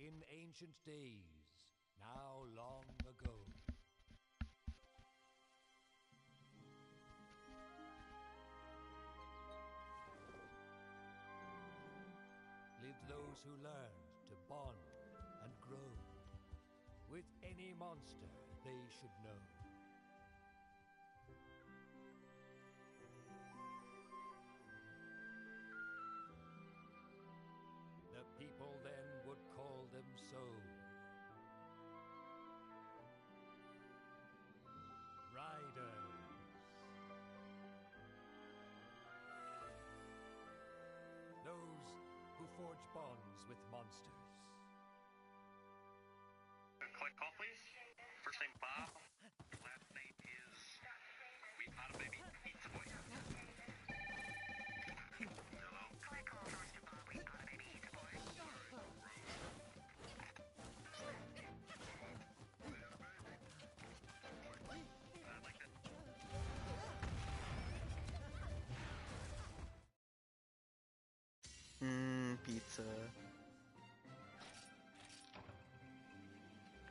In ancient days, now long ago, lived those who learned to bond and grow with any monster they should know. The people then would call them so. Riders. Those who forge bonds with monsters. Click call, please. First name Bob. Last name is We Found a Baby Pizza Boy. Hello. Click call, Mr. Bob. We Found a Baby Pizza Boy. I like that. Pizza.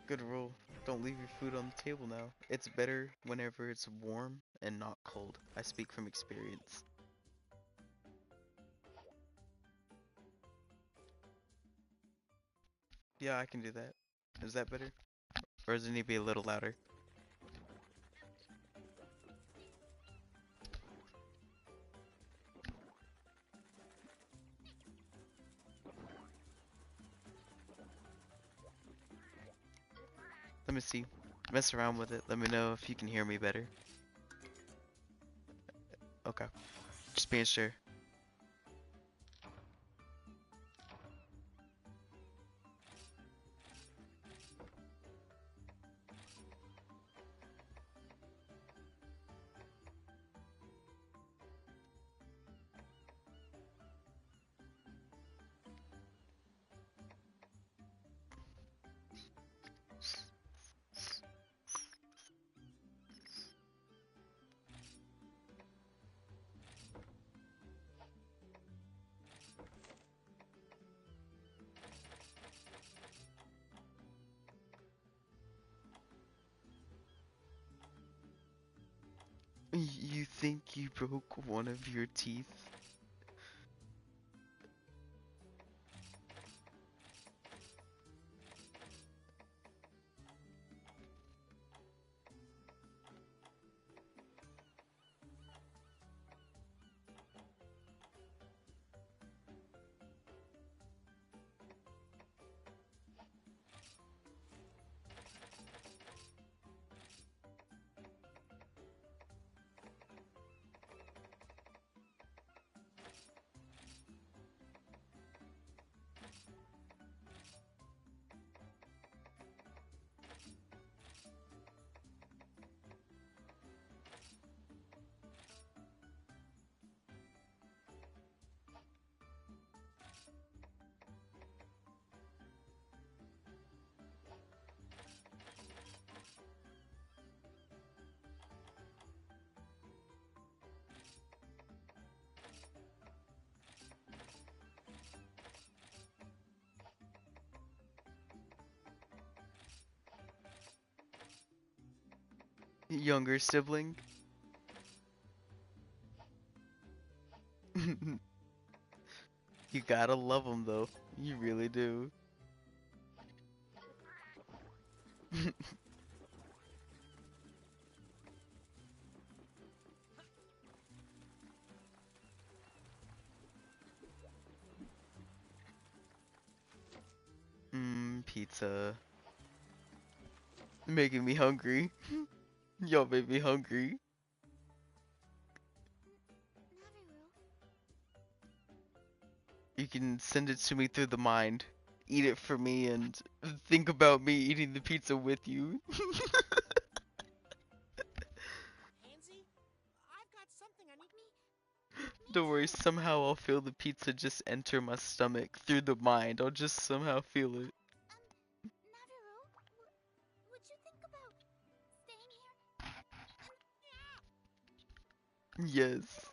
Good rule. Don't leave your food on the table now. It's better whenever it's warm and not cold. I speak from experience. Yeah, I can do that. Is that better? Or does it need to be a little louder? Let me see. Mess around with it. Let me know if you can hear me better. Okay. Just being sure. You think you broke one of your teeth? Younger sibling? You gotta love them though. You really do. Pizza. Making me hungry. Y'all made me hungry. You can send it to me through the mind. Eat it for me and think about me eating the pizza with you. Don't worry, somehow I'll feel the pizza just enter my stomach through the mind. I'll just somehow feel it. Would you think about staying here? Yes.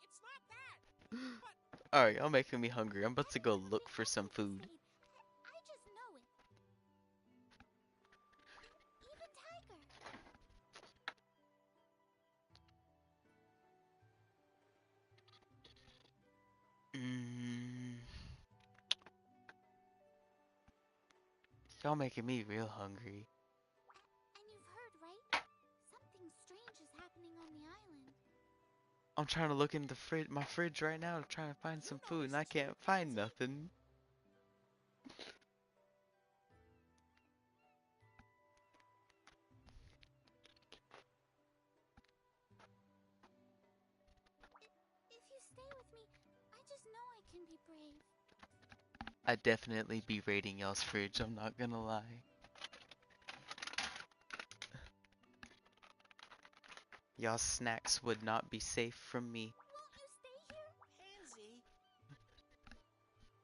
It's not that. But Alright, y'all making me hungry. I'm about to go look for some food. I just know it. Even Tiger. Mm, y'all making me real hungry. And you've heard, right? Something strange is happening on the island. I'm trying to look in the my fridge right now to try and find some food, and I can't find nothing. If you stay with me, I just know I can be brave. I'd definitely be raiding y'all's fridge, I'm not gonna lie. Y'all's snacks would not be safe from me. Won't you stay here? Pansy,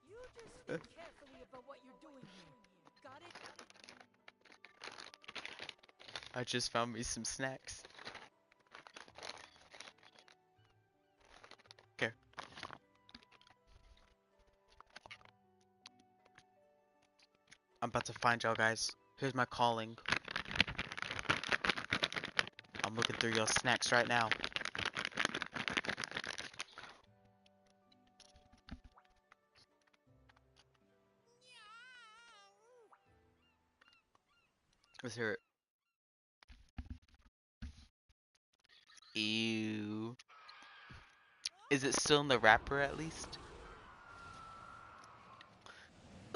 you just think carefully about what you're doing here. Got it? I just found me some snacks. Here. I'm about to find y'all guys. Here's my calling. I'm looking through y'all snacks right now. Let's hear it. Ew. Is it still in the wrapper at least?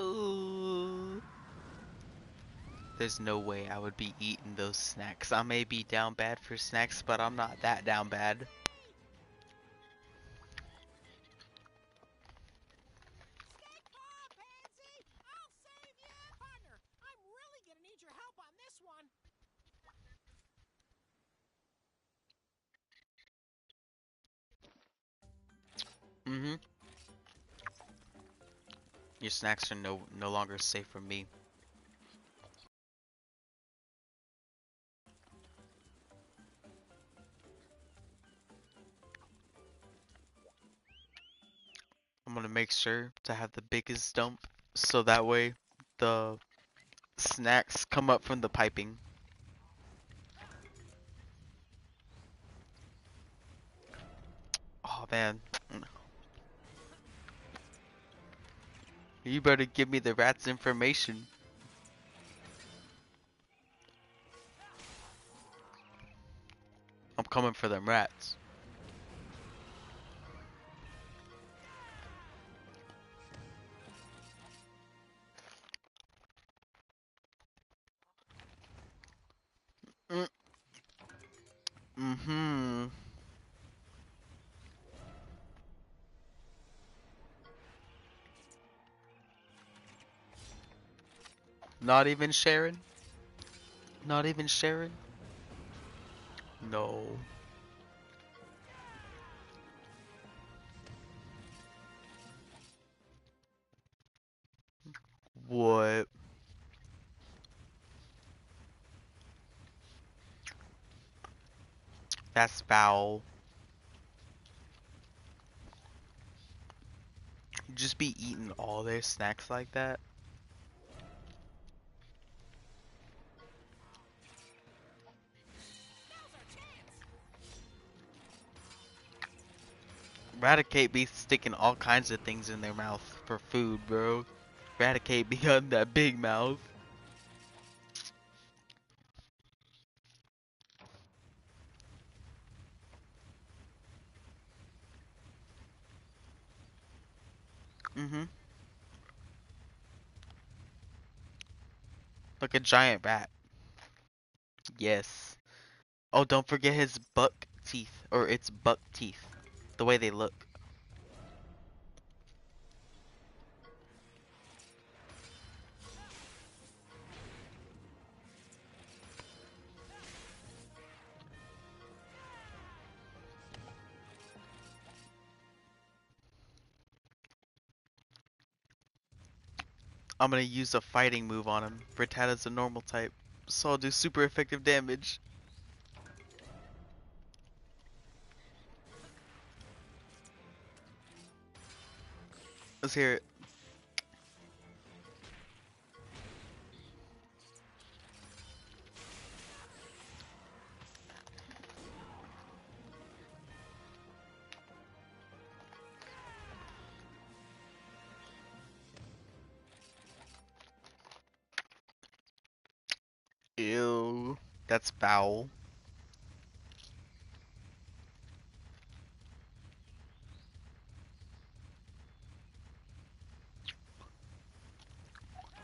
Ooh. There's no way I would be eating those snacks. I may be down bad for snacks, but I'm not that down bad. Stay calm, Pansy! I'll save you! Partner, I'm really gonna need your help on this one. Mm-hmm. Your snacks are no longer safe from me. I'm gonna make sure to have the biggest dump so that way the snacks come up from the piping. Oh man. You better give me the rat's information. I'm coming for them rats. Mm. Mm-hmm. Not even Sharon? Not even Sharon? No. What? That's foul. You just be eating all their snacks like that? Eradicate be sticking all kinds of things in their mouth for food, bro. Eradicate be on that big mouth. Mm-hmm. Like a giant rat. Yes. Oh, don't forget his buck teeth, or its buck teeth. The way they look. I'm gonna use a fighting move on him. Frittata's a normal type, so I'll do super effective damage. Let's hear it. Ew. That's foul.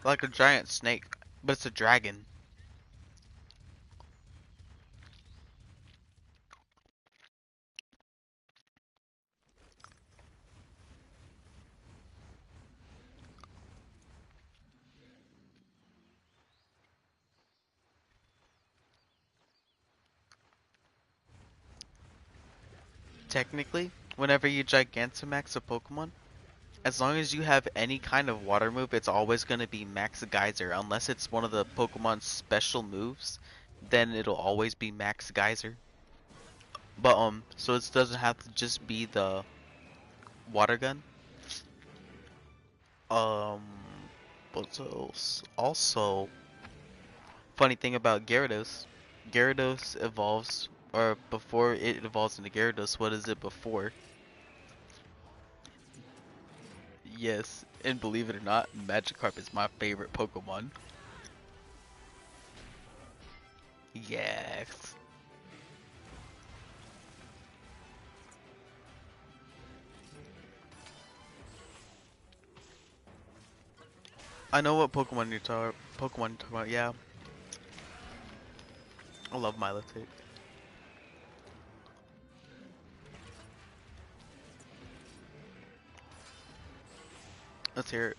Like a giant snake, but it's a dragon. Technically, whenever you Gigantamax a Pokemon, as long as you have any kind of water move, it's always going to be Max Geyser. Unless it's one of the Pokemon's special moves, then it'll always be Max Geyser. But, so it doesn't have to just be the water gun. Um, what else? Also, funny thing about Gyarados evolves, or before it evolves into Gyarados, what is it before? Yes, and believe it or not, Magikarp is my favorite Pokemon. Yes. I know what Pokemon you're talking about, yeah. I love Milotic. Let's hear it.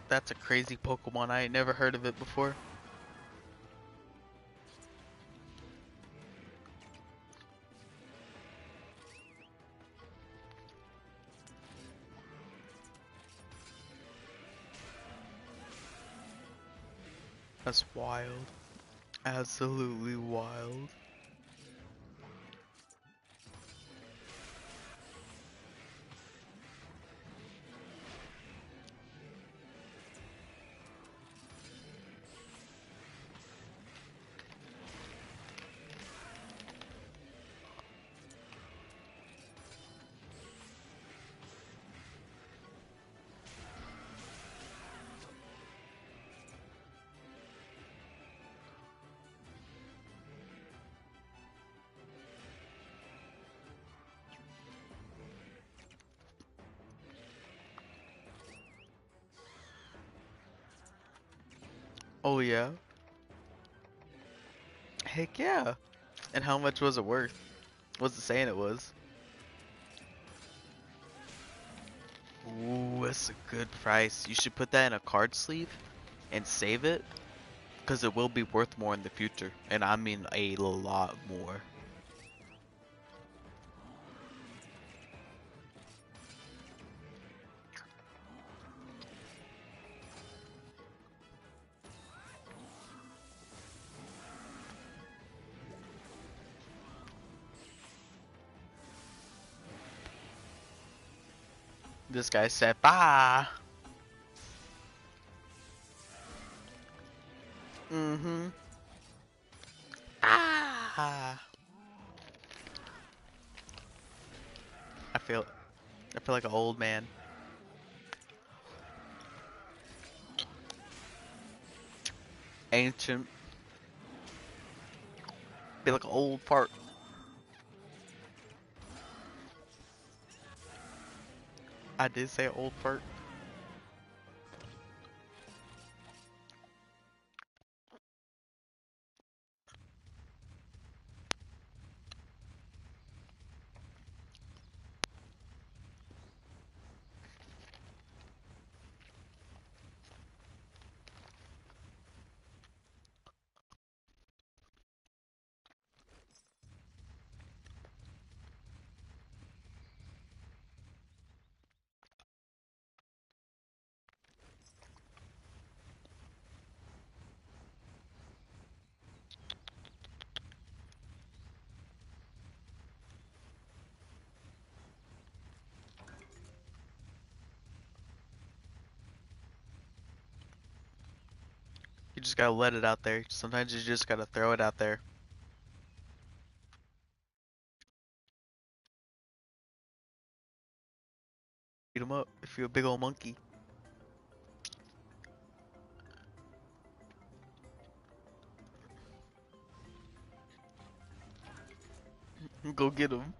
That's a crazy Pokemon. I ain't never heard of it before. That's wild. Absolutely wild. Oh yeah? Heck yeah. And how much was it worth? What's it saying it was? Ooh, that's a good price. You should put that in a card sleeve and save it, because it will be worth more in the future. And I mean a lot more. This guy said, "Bye." Mm-hmm. Ah. I feel, I feel like an old man. Ancient. Feel like an old fart. I did say old fart. You just gotta let it out there. Sometimes you just gotta throw it out there. Beat him up if you're a big old monkey. Go get him.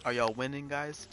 Are y'all winning, guys?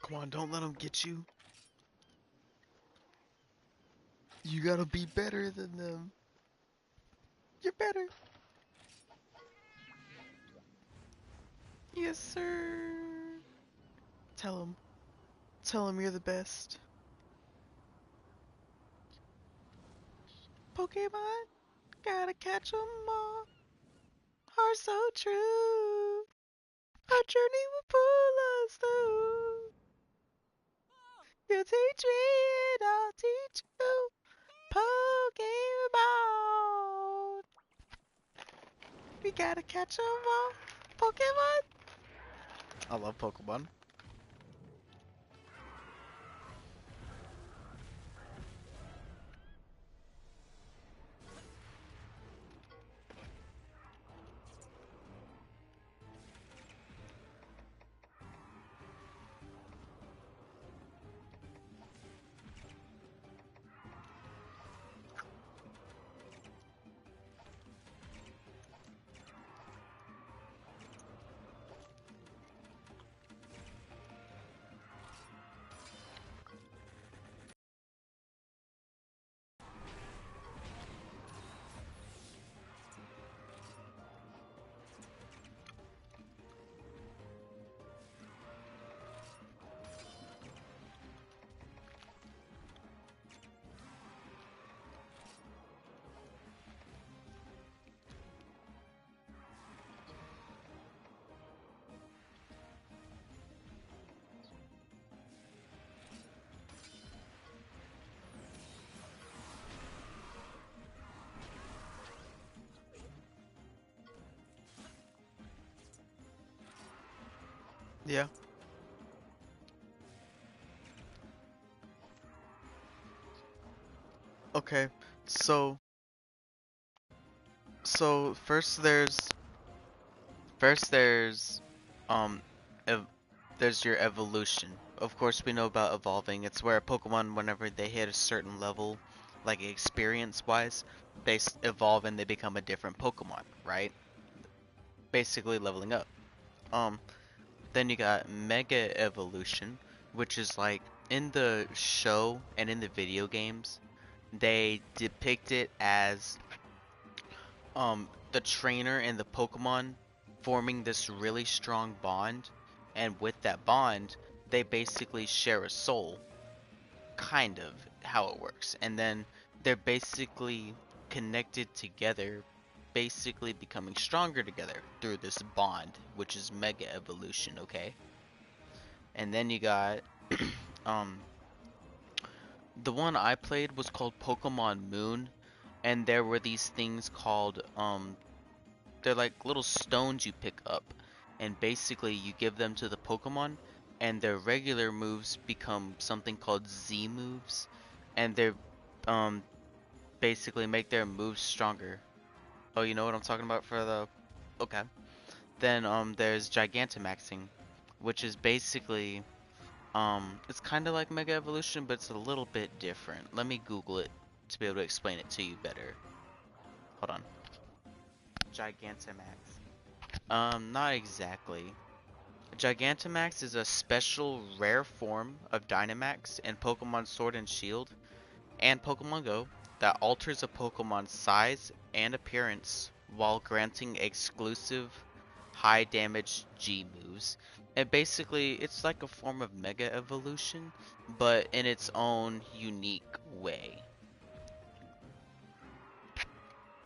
Come on, don't let them get you. You gotta be better than them. You're better. Yes, sir. Tell him. Tell him you're the best. Pokemon, gotta catch 'em all. Are so true. Our journey will pull us through. You teach me and I'll teach you. Pokemon. We gotta catch 'em all. Pokemon. I love Pokemon. Yeah. Okay. So first there's um ev there's your evolution. Of course we know about evolving. It's where a Pokemon, whenever they hit a certain level, like experience wise, evolve and they become a different Pokemon, right? Basically leveling up. Um then you got Mega Evolution, which is like in the show and in the video games, they depict it as the trainer and the Pokemon forming this really strong bond, and with that bond they basically share a soul, kind of how it works, and then they're basically connected together basically becoming stronger together through this bond, which is Mega Evolution, okay? And then you got, um, the one I played was called Pokemon Moon, and there were these things called, they're like little stones you pick up, and basically you give them to the Pokemon, and their regular moves become something called Z moves, and they're, basically make their moves stronger. Oh, you know what I'm talking about for the, okay. Then, there's Gigantamaxing, which is basically, it's kind of like Mega Evolution, but it's a little bit different. Let me Google it to be able to explain it to you better. Hold on. Gigantamax. Not exactly. Gigantamax is a special rare form of Dynamax in Pokemon Sword and Shield and Pokemon Go that alters a Pokemon's size and appearance while granting exclusive high damage G moves. And basically, it's like a form of Mega Evolution, but in its own unique way.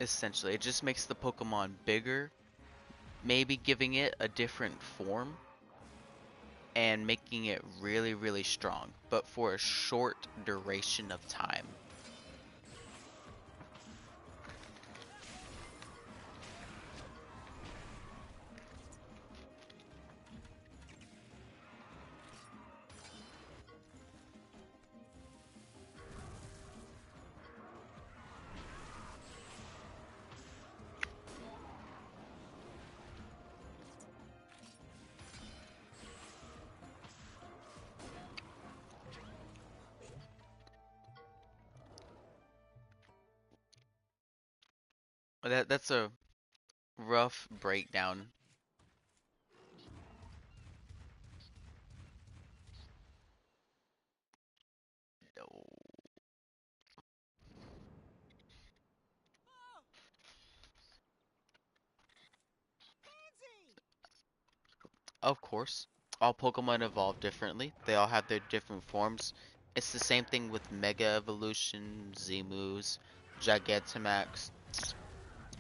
Essentially, it just makes the Pokemon bigger, maybe giving it a different form, and making it really, really strong, but for a short duration of time. That's a rough breakdown. Pansy! Of course, all Pokemon evolve differently. They all have their different forms. It's the same thing with Mega Evolution, Z-moves, Gigantamax,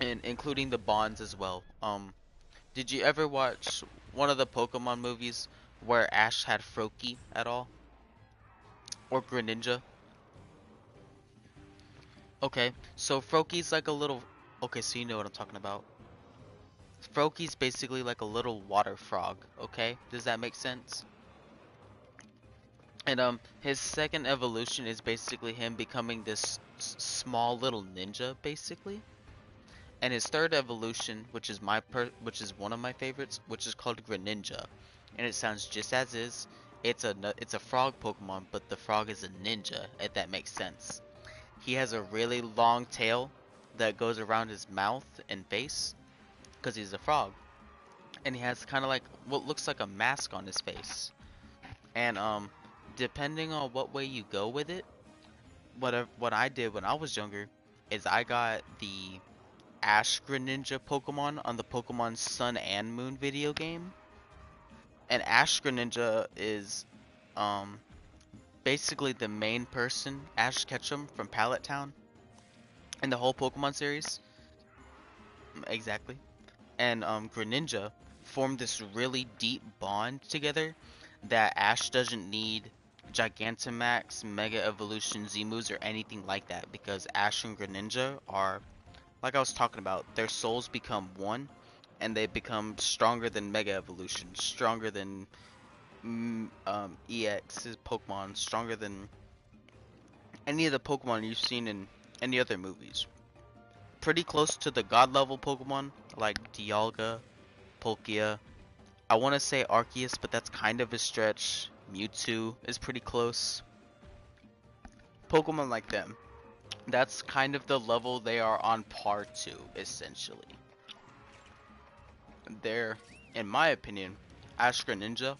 and including the bonds as well. Did you ever watch one of the Pokemon movies where Ash had Froakie at all? Or Greninja? Okay, so Froakie's like a little... Okay, so you know what I'm talking about. Froakie's basically like a little water frog, okay? Does that make sense? And his second evolution is basically him becoming this small little ninja, basically. And his third evolution, which is one of my favorites, which is called Greninja, and it sounds just as is. It's a frog Pokemon, but the frog is a ninja, if that makes sense. He has a really long tail that goes around his mouth and face, because he's a frog, and he has kind of like what looks like a mask on his face. And depending on what way you go with it, what I did when I was younger is I got the Ash Greninja Pokemon on the Pokemon Sun and Moon video game. And Ash Greninja is basically the main person, Ash Ketchum from Pallet Town, in the whole Pokemon series. Exactly. And Greninja formed this really deep bond together that Ash doesn't need Gigantamax, Mega Evolution, Z-moves, or anything like that, because Ash and Greninja are, like I was talking about, their souls become one, and they become stronger than Mega Evolution, stronger than EX's Pokemon, stronger than any of the Pokemon you've seen in any other movies. Pretty close to the God level Pokemon, like Dialga, Palkia. I want to say Arceus, but that's kind of a stretch. Mewtwo is pretty close. Pokemon like them. That's kind of the level they are on par to, essentially. They're, in my opinion, Ash Greninja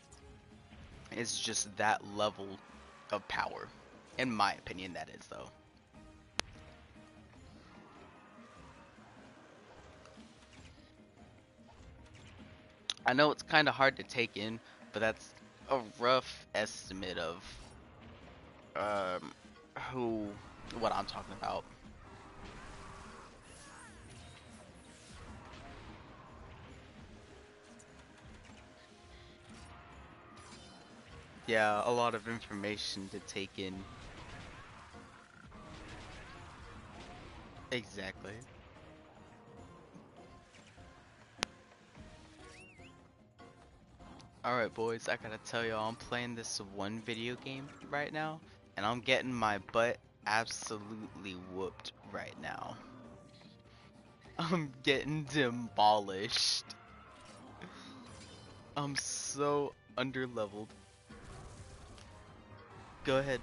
is just that level of power. In my opinion, that is, though. I know it's kind of hard to take in, but that's a rough estimate of what I'm talking about. Yeah, a lot of information to take in. Exactly. Alright, boys, I gotta tell y'all, I'm playing this one video game right now, and I'm getting my butt absolutely whooped right now. I'm getting demolished. I'm so underleveled. Go ahead.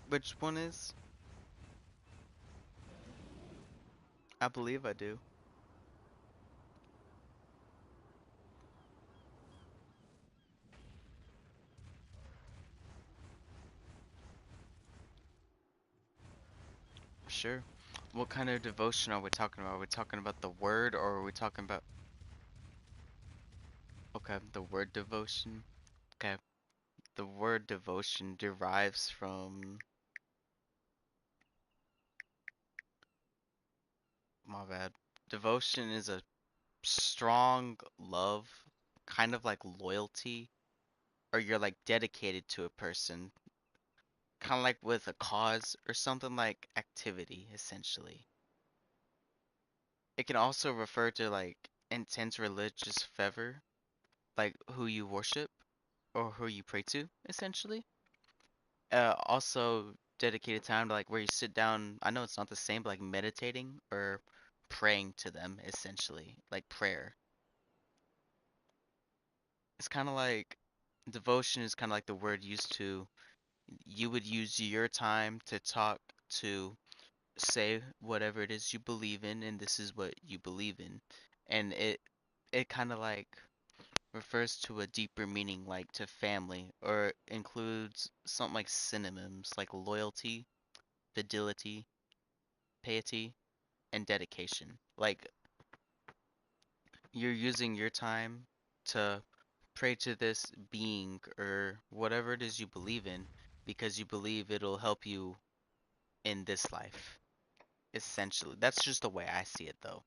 Which one is? I believe I do. Sure. What kind of devotion are we talking about? Are we talking about the word or are we talking about... Okay, the word devotion. Okay. The word devotion derives from... My bad. Devotion is a strong love, kind of like loyalty, or you're like dedicated to a person, kind of like with a cause or something like activity, essentially. It can also refer to like intense religious fervor, like who you worship or who you pray to, essentially. Also dedicated time to like where you sit down. I know it's not the same, but like meditating or praying to them, essentially, like prayer. It's kind of like devotion is kind of like the word used to, you would use your time to talk to, say whatever it is you believe in, and this is what you believe in, and it kind of like refers to a deeper meaning, like to family, or includes something like synonyms like loyalty, fidelity, piety, and dedication. Like you're using your time to pray to this being or whatever it is you believe in because you believe it'll help you in this life. Essentially, that's just the way I see it, though.